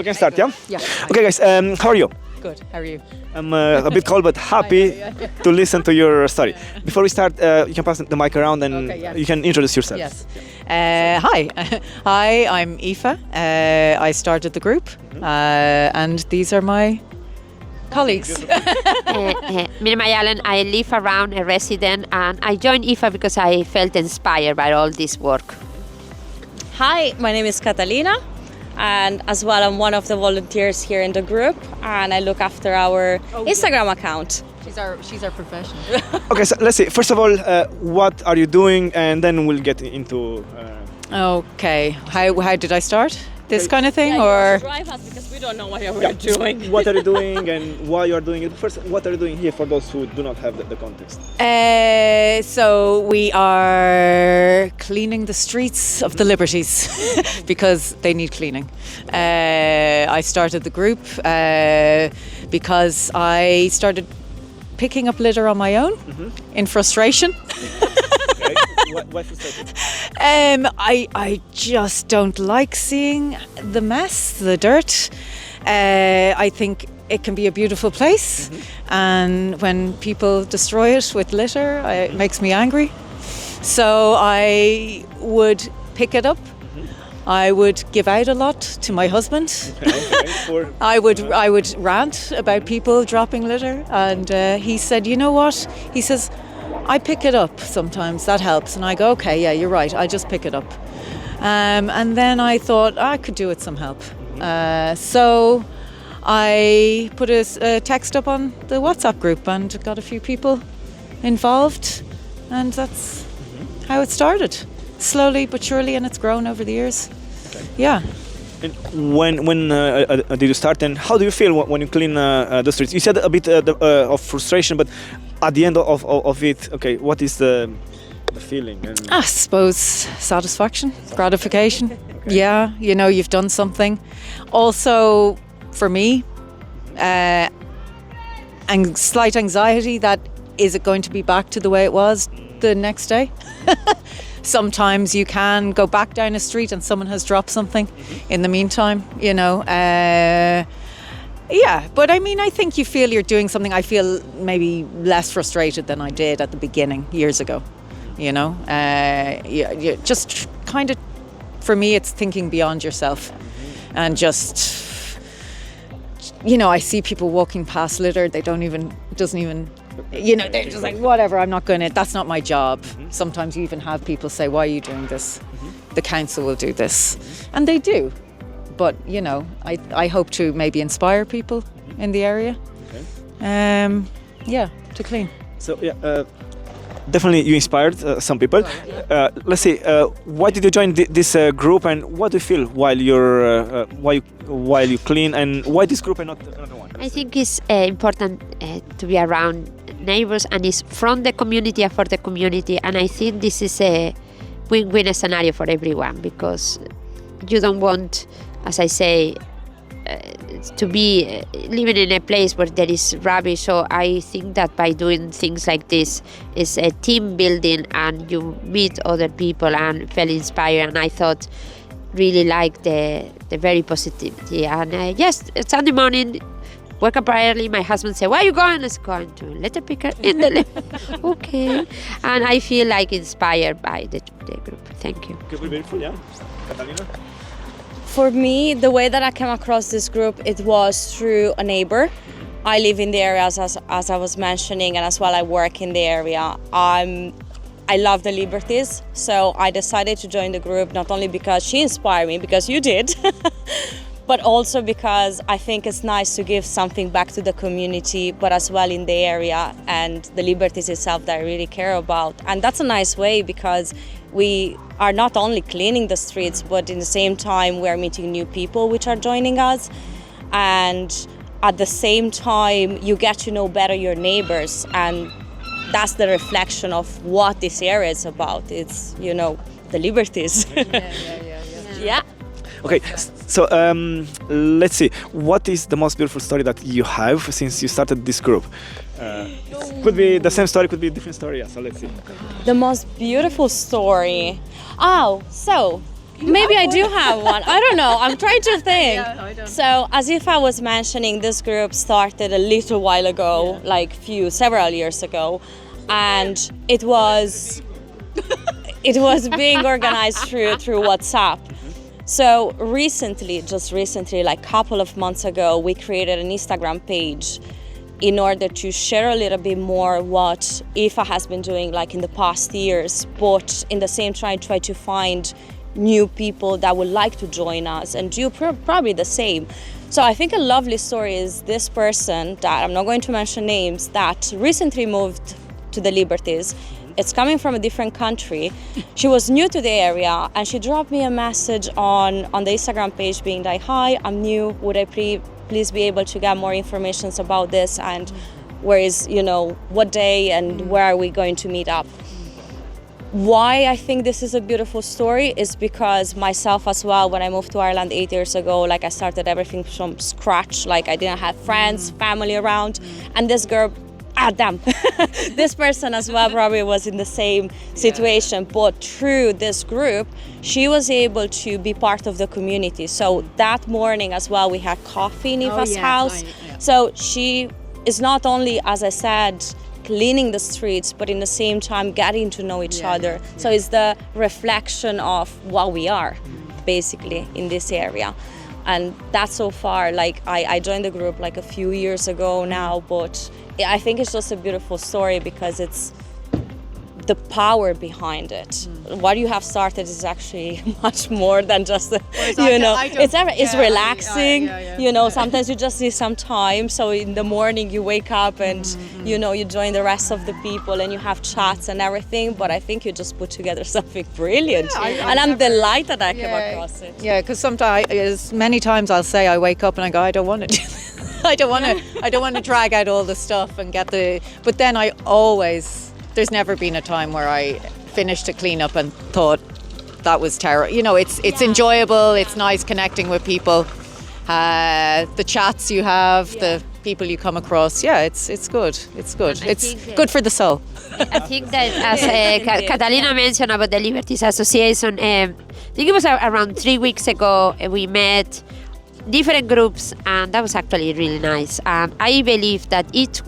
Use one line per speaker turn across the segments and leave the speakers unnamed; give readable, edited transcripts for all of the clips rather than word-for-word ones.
We can start, yeah?
Yeah.
Okay, guys, how are you?
Good. How are you?
I'm a bit cold, but happy to listen to your story. Before we start, you can pass the mic around and
Okay, yeah.
you can introduce yourself.
Yes. Hi. Hi, I'm Aoife. I started the group, and these are my colleagues.
Me and Alan, I live around a resident, and I joined IFA because I felt inspired by all this work.
Hi, my name is Catalina, and as well I'm one of the volunteers here in the group, and I look after our Instagram account.
She's our professional.
Okay, so let's see. First of all, what are you doing? And then we'll get into...
Okay. How did I start? This kind of thing,
You
or
drive us because we don't know what we're doing.
What are you doing and why you are doing it? First, what are you doing here for those who do not have the context?
So we are cleaning the streets of the Liberties because they need cleaning. I started the group because I started picking up litter on my own in frustration.
Okay. Why frustrated?
I just don't like seeing the mess, the dirt. I think it can be a beautiful place, and when people destroy it with litter, it makes me angry. So I would pick it up. I would give out a lot to my husband. I would rant about people dropping litter, and he said, "You know what?" He says, "I pick it up sometimes, that helps." And I go, "Okay, yeah, you're right, I'll just pick it up." And then I thought I could do with some help. So I put a text up on the WhatsApp group and got a few people involved, and that's how it started. Slowly but surely, and it's grown over the years. Okay. Yeah.
And when did you start, and how do you feel when you clean the streets? You said a bit of frustration, but at the end of it, okay, what is the feeling?
I suppose satisfaction, gratification.
Okay.
Yeah, you know, you've done something. Also, for me, and slight anxiety that is it going to be back to the way it was the next day? Sometimes you can go back down a street and someone has dropped something in the meantime, you know. Yeah, but I mean, I think you feel you're doing something. I feel maybe less frustrated than I did at the beginning years ago, you know. You just kind of, for me, it's thinking beyond yourself and just, you know, I see people walking past litter. They doesn't even, you know, they're just like, whatever, I'm not going to, that's not my job. Sometimes you even have people say, why are you doing this? The council will do this. And they do. But, you know, I hope to maybe inspire people in the area. Okay. Yeah, to clean.
So, yeah, definitely you inspired some people. Let's see, why did you join this group, and what do you feel while you clean, and why this group and not another one?
I think it's important to be around neighbors, and it's from the community and for the community, and I think this is a win-win scenario for everyone, because you don't want, as I say, to be living in a place where there is rubbish. So I think that by doing things like this is a team building, and you meet other people and feel inspired, and I thought really like the very positivity. And yes, Sunday morning, wake up early, my husband said, where are you going? I was going to litter picker in the okay. And I feel like inspired by the group. Thank you.
Could be beautiful, yeah. Catalina?
For me, the way that I came across this group, it was through a neighbor. I live in the area, as I was mentioning, and as well I work in the area. I love the Liberties, so I decided to join the group, not only because she inspired me, because you did, but also because I think it's nice to give something back to the community, but as well in the area and the Liberties itself that I really care about. And that's a nice way, because we are not only cleaning the streets, but in the same time we are meeting new people which are joining us. And at the same time you get to know better your neighbors, and that's the reflection of what this area is about. It's, you know, the Liberties. Yeah.
Okay, so let's see. What is the most beautiful story that you have since you started this group? Could be the same story, could be a different story. Yeah, so let's see.
The most beautiful story. Oh, so Maybe I do have one. I don't know. I'm trying to think. So, as if I was mentioning, this group started a little while ago, like several years ago, and it was being organized through WhatsApp. So just recently, like a couple of months ago, we created an Instagram page in order to share a little bit more what IFA has been doing like in the past years, but in the same time try to find new people that would like to join us and do probably the same. So I think a lovely story is this person that I'm not going to mention names that recently moved to the Liberties. It's coming from a different country. She was new to the area and she dropped me a message on the Instagram page being like, hi, I'm new, would I please be able to get more information about this and where is, what day and where are we going to meet up? Why I think this is a beautiful story is because myself as well, when I moved to Ireland 8 years ago, like I started everything from scratch, like I didn't have friends, family around, and this girl, this person as well probably was in the same situation, but through this group she was able to be part of the community. So that morning as well we had coffee in Eva's house. So she is not only, as I said, cleaning the streets, but in the same time getting to know each other. So it's the reflection of what we are basically in this area. And that's so far, like I joined the group like a few years ago now, but I think it's just a beautiful story because it's the power behind it. What you have started is actually much more than just, it's relaxing. Sometimes you just need some time. So in the morning you wake up and, you join the rest of the people and you have chats and everything. But I think you just put together something brilliant. And I'm delighted I came across it.
Yeah, because sometimes, many times I'll say I wake up and I go, I don't want to do this. I don't want to drag out all the stuff and but then there's never been a time where I finished a cleanup and thought that was terrible. It's enjoyable, it's nice connecting with people, the chats you have, the people you come across. Yeah, it's good. It's good for the soul.
I think that as Catalina mentioned about the Liberties Association, I think it was around 3 weeks ago we met different groups and that was actually really nice. I believe that each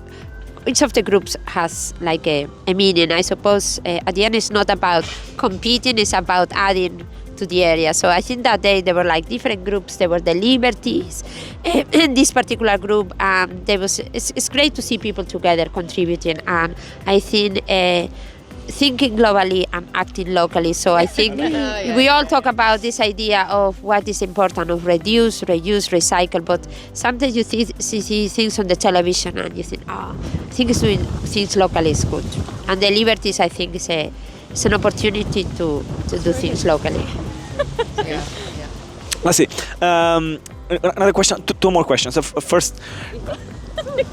of the groups has like a meaning. I suppose at the end it's not about competing, it's about adding to the area. So I think that there were like different groups. There were the Liberties in this particular group. It's great to see people together contributing, and I think thinking globally and acting locally. So I think we all talk about this idea of what is important, of reduce, reuse, recycle, but sometimes you see things on the television and you think, I think it's doing things locally is good. And the Liberties, I think, is an opportunity to do things locally.
Let's see. Another question, two more questions. So first,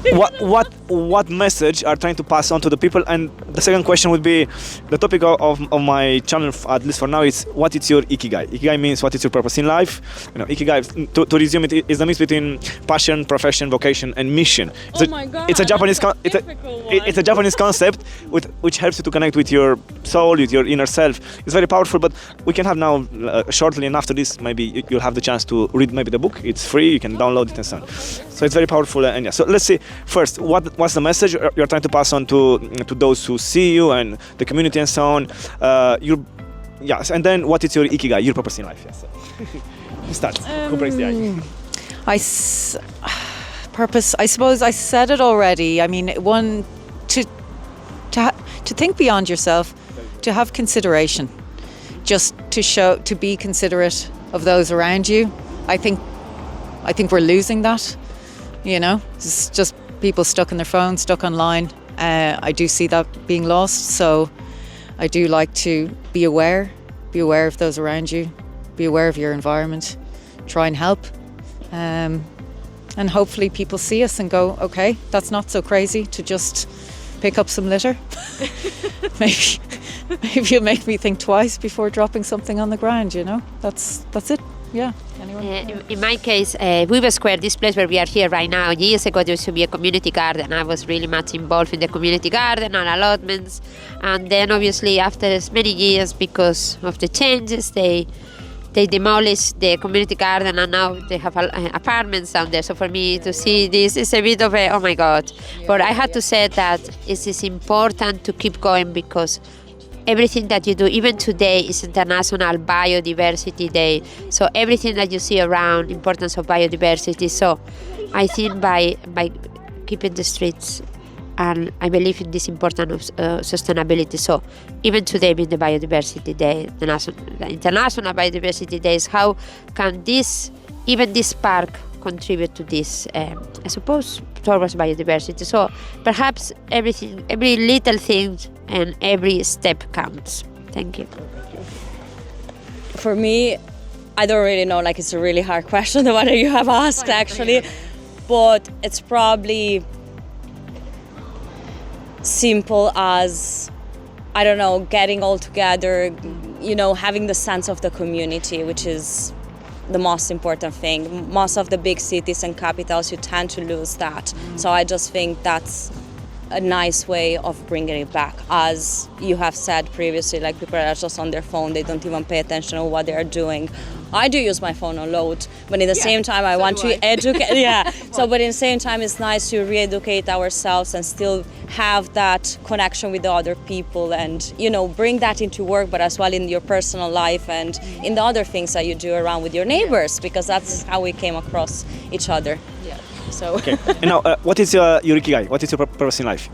what message are trying to pass on to the people? And the second question would be, the topic of my channel, at least for now, is what is your ikigai? Ikigai means what is your purpose in life. Ikigai, to resume it, is the mix between passion, profession, vocation, and mission. It's a Japanese it's a Japanese concept which helps you to connect with your soul, with your inner self. It's very powerful, but we can have now shortly, and after this maybe you'll have the chance to read maybe the book. It's free, you can download it and so on. So it's very powerful. And yeah, so let's see first, what's the message you're trying to pass on to those who see you and the community and so on. Yes, and then what is your ikigai, your purpose in life? Yes. You start. Who brings the idea?
Purpose, I suppose I said it already. I mean, one, to think beyond yourself, to have consideration, just to be considerate of those around you. I think we're losing that. It's just people stuck in their phones, stuck online. I do see that being lost. So I do like to be aware of those around you, be aware of your environment, try and help. And hopefully people see us and go, okay, that's not so crazy to just pick up some litter. maybe you'll make me think twice before dropping something on the ground, That's it. Yeah.
In my case, Weaver Square, this place where we are here right now, years ago there used to be a community garden. I was really much involved in the community garden and allotments. And then obviously after as many years, because of the changes, they they demolished the community garden and now they have apartments down there. So for me to see this is a bit of a, oh my God. But I had to say that it is important to keep going because everything that you do, even today, is International Biodiversity Day. So everything that you see around, importance of biodiversity. So I think by keeping the streets, and I believe in this importance of sustainability. So even today being the Biodiversity Day, the International Biodiversity Day, is how can even this park contribute to this, I suppose, towards biodiversity. So perhaps every little thing and every step counts. Thank you.
For me, I don't really know, like it's a really hard question, the one that you have asked actually, but it's probably simple as, I don't know, getting all together, having the sense of the community, which is the most important thing. Most of the big cities and capitals, you tend to lose that. So I just think that's a nice way of bringing it back. As you have said previously, like people are just on their phone, they don't even pay attention to what they are doing. I do use my phone a lot, but in the same time I want to educate. But in the same time it's nice to re-educate ourselves and still have that connection with the other people and bring that into work, but as well in your personal life and in the other things that you do around with your neighbors, because that's how we came across each other. Yeah. So. Okay.
And now, what is your ikigai? What is your purpose in life?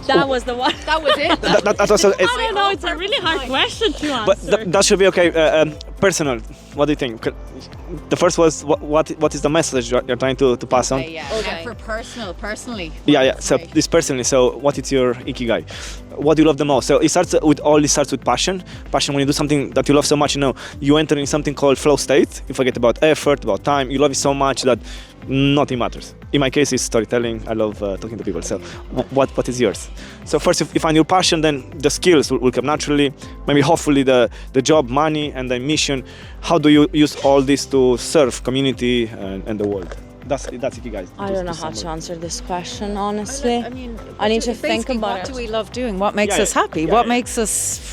That was the one.
That was it.
That also,
I don't know, it's a really hard question to answer.
But that should be okay. Personal, what do you think? The first was what is the message you're trying to pass on?
Okay. For personally.
Yeah. So this personally. So what is your ikigai? What do you love the most? So it starts with passion. Passion, when you do something that you love so much, you enter in something called flow state. You forget about effort, about time. You love it so much that nothing matters. In my case, it's storytelling. I love talking to people. So what is yours? So first, if you find your passion, then the skills will come naturally. Maybe hopefully the job, money, and then mission. How do you use all this to serve community and the world? That's ikigai.
I don't know how to answer this question, honestly. I need to think about it.
What do we love doing? What makes us happy? What makes us?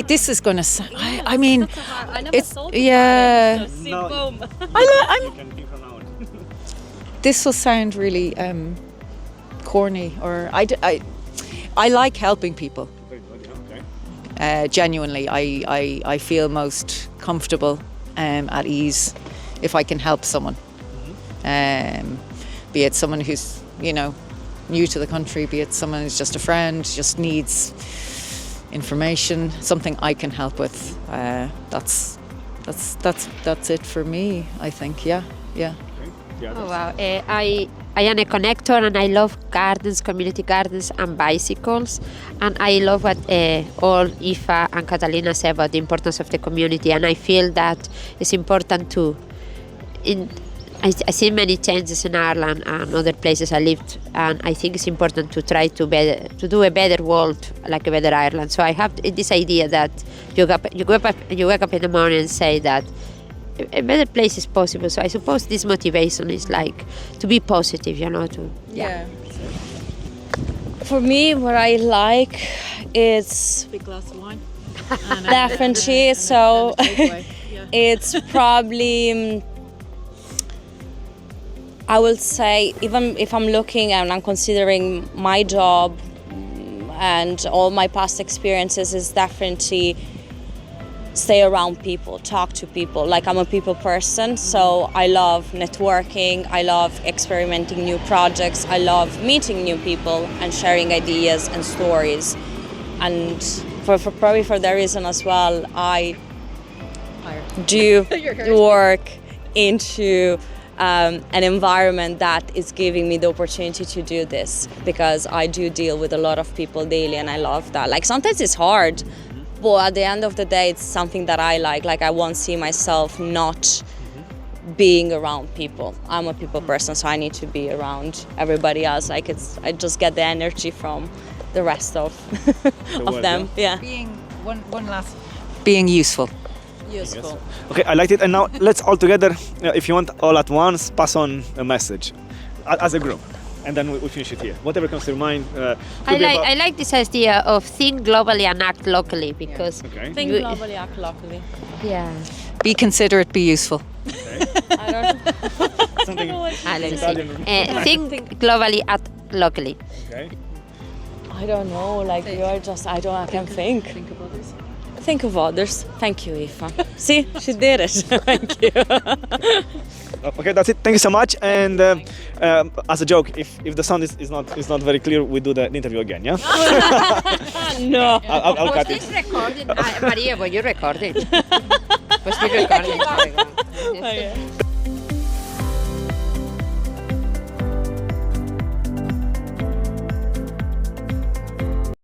This is going to sound. I never thought about it. This will sound really corny, or I like helping people. Genuinely, I feel most comfortable at ease if I can help someone. Be it someone who's new to the country, be it someone who's just a friend, just needs information, something I can help with. That's it for me, I think. Yeah.
Oh wow! I am a connector and I love gardens, community gardens and bicycles, and I love what all Aoife and Catalina say about the importance of the community, and I feel that it's important to. I see many changes in Ireland and other places I lived, and I think it's important to try to do a better world, like a better Ireland. So I have this idea that you wake up in the morning and say that a better place is possible. So I suppose this motivation is like to be positive,
For me, what I like is
big glass of wine.
definitely. So it's probably. I will say, even if I'm looking and I'm considering my job and all my past experiences, is definitely stay around people, talk to people. Like, I'm a people person, so I love networking, I love experimenting new projects, I love meeting new people and sharing ideas and stories. And probably for that reason as well, I do work into an environment that is giving me the opportunity to do this, because I do deal with a lot of people daily and I love that. Like, sometimes it's hard, but at the end of the day it's something that I like. Like, I won't see myself not being around people. I'm a people person, so I need to be around everybody else. Like, I just get the energy from the rest of them. Yeah.
Being one last. Being useful.
Useful.
Okay, I liked it. And now let's all together, if you want, all at once, pass on a message as a group. and then we finish it here. Whatever comes to your mind.
I like this idea of think globally and act locally because
Okay.
Think
You-
globally, act locally.
yeah.
Be considerate, be useful.
I don't
Something.
Let me
Italian.
see. Think globally, act locally.
Okay.
I don't know, like you're just, I can't think. Think of others. Think of others. Thank you, Aoife. See, she did it. Thank you.
Okay, that's it. Thank you so much. And as a joke, if the sound is not very clear, we do the interview again. Yeah.
No.
I'll cut it.
Recording? Maria, were you recording? Was you recording?
Okay.